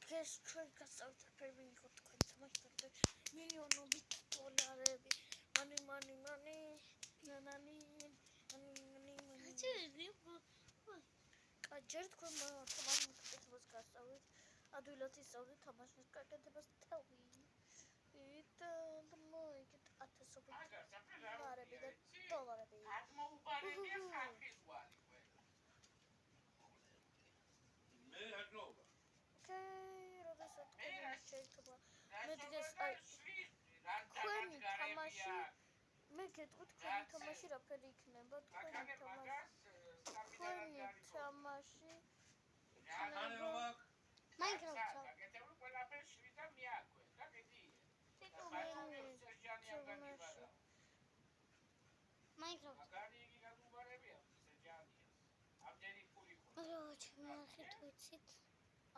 დღეს ჩვენ გასავთარებელი იყო თქვენ თამაშობთ მილიონობით დოლარები მანი კაჯერ თქვენ თამაშს გასწავლით ადვილად ისწავლით თამაშის გაკეთებას თავი და მოიგეთ 1000 დოლარები და დოლარები მე გეტყვით თქვენი თამაში რაფერი იქნება თქვენი თამაში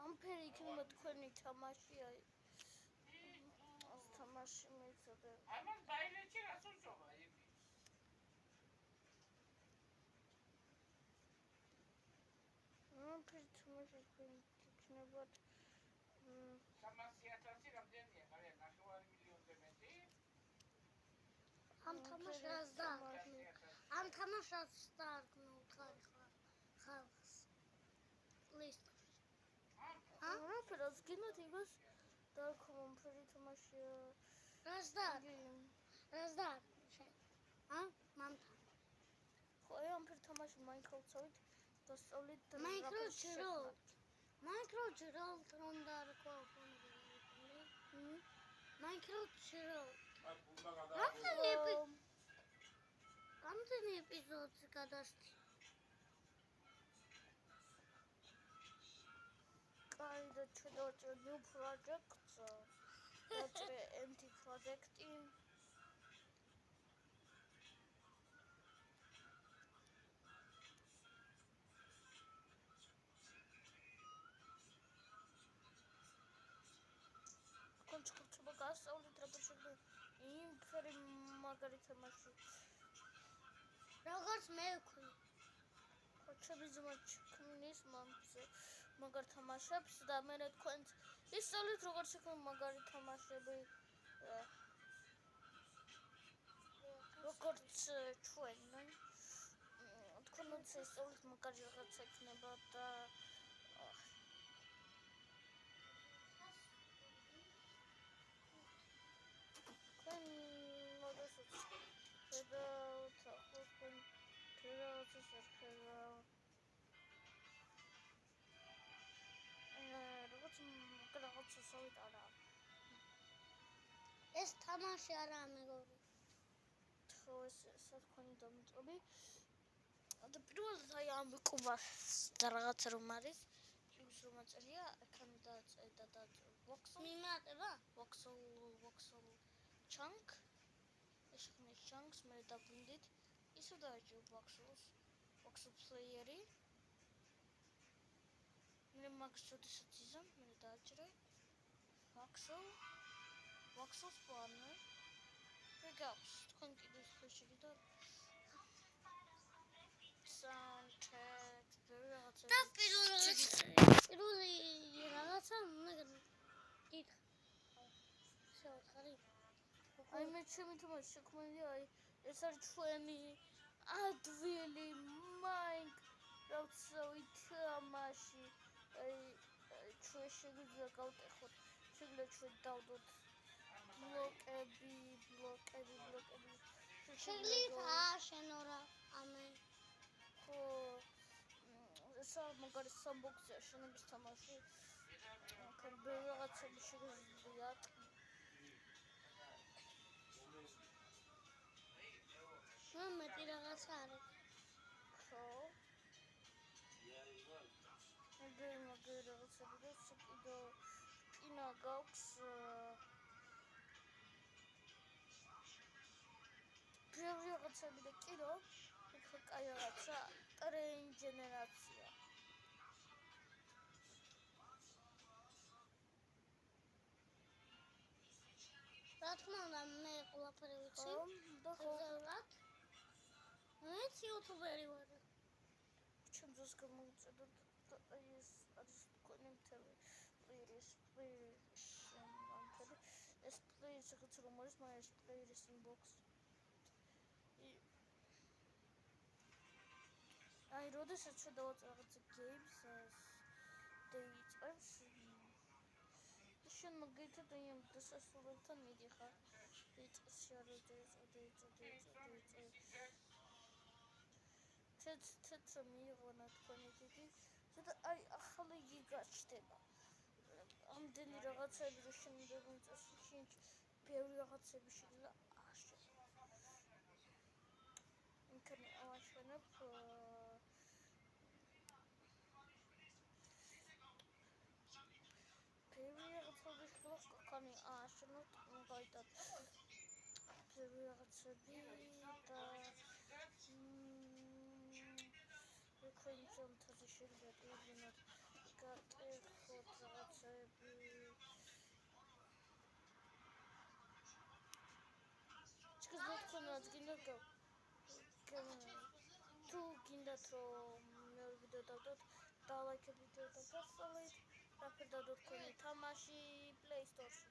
ამფერი იქნება თქვენი თამაში თამაში მეცოდე ამას ბაილეთში რას უშობა იმის ამფერი თამაში იქნება 300,000 რამდენია მაგრამ 9 მილიონზე მეტი ამ თამაშს დაარქმევ ხალხს ლისტში რას გინდათ იმას დაარქმევ ამფერი თამაშია რას მამთან ხო ამფერი თამაში მაინკრაფტსავით დასწავლით Minecraft რომ დაარქვა რამდენი ეპიზოდს გადასცი და ჩვენ დავაჭრე new project დავაჭრე empty project-ი კონჩხორცობა გასწავლით რაბა შეგვიძლია იმ ფერი მაგარი თამაში როგორც მე ვქვი ხოჩები ძმა ქმნის მომწე მაგარ თამაშებს და მე თქვენ ისწავლით როგორც შექმნ მაგარი თამაშები როგორც ჩვენ თქვენ ისწავლით მაგარი რაღაც ექნება და თქვენ მოდესოთ ხედავთ თქვენ რაღაც სავიტარა ეს თამაში არაა მეგობრი ხო ეს თქვენი დამწყები და პირველად აი ამ კუბას და რაღაც რომ არის ის რომ აწერია ეკრანი დაწერა და voxel მიმატება voxel chunk ეს ხმის chunks მე დაგვინდით ისო დააჭრე voxel player-ი მე max შოდესაც იზამ მე დააჭრე voxel spawner regals თქვენ კიდე შეშიდი და sound text რაღაცა და პირველი რაღაცა დიდ შევთხარი აი მე ჩემი თამაში შექმნილი აი ეს არის ჩვენი ადვილი Minecraft-სავით თამაში აი ჩვენ შეგვიძლია გავტეხოთ შეგვიძლია ჩვენ დავდოთ ბლოკები შეგვიძლია აშენო რა ამე ხო ესა მაგარი სამბოქსი აშენების თამაში ქერბე რაღაცები შეგვიძლია მეტი რაღაცა არის ხო მაგარი რაღაცები და კიდე კინა გაქვს ბევრი რაღაცები და კიდე იქ კაი რაღაცა ტრეინ ჯენერაცია რა თქმა უნდა მე ყველაფერი ვიცი და ხოლმე მეც იუთუბერი ვარ ჩემ დროს გამოვიწოდოთ და აი ეს არის თქვენი მთელი პლეილის ამთელი ეს პლეილის რაღაც რომ არის მაგრამ ეს პლეილის inbox აი როდესაც შედავთ რაღაც games დაიწყებს შენ მაგითად აი ამ დასასრულებთან მიდიხარ დაიწყეს თეთრ მიიღონა თქვენი დიდი და აი ახალი იგი გაჩნდება ამდენი რაღაცები რომ შენ უნდა მიწეს შენ ბევრი რაღაცები შეიძლება იქნე ავაშენებ ბევრი რაღაცები შეიძლება კანი აშენოთ მაგალითად ბევრი რაღაცები და თქვენ ძონთაზე შეიძლება იგინოთ გატეხოთ რაღაცები ჩქზოთ თქვენაც გინდათ თუ გინდათ რომ მეორე ვიდეო დავდოთ და ლაიქები ვიდეო და გასწავლეთ რაფერ დავდოთ თქვენი თამაში Play Store-ში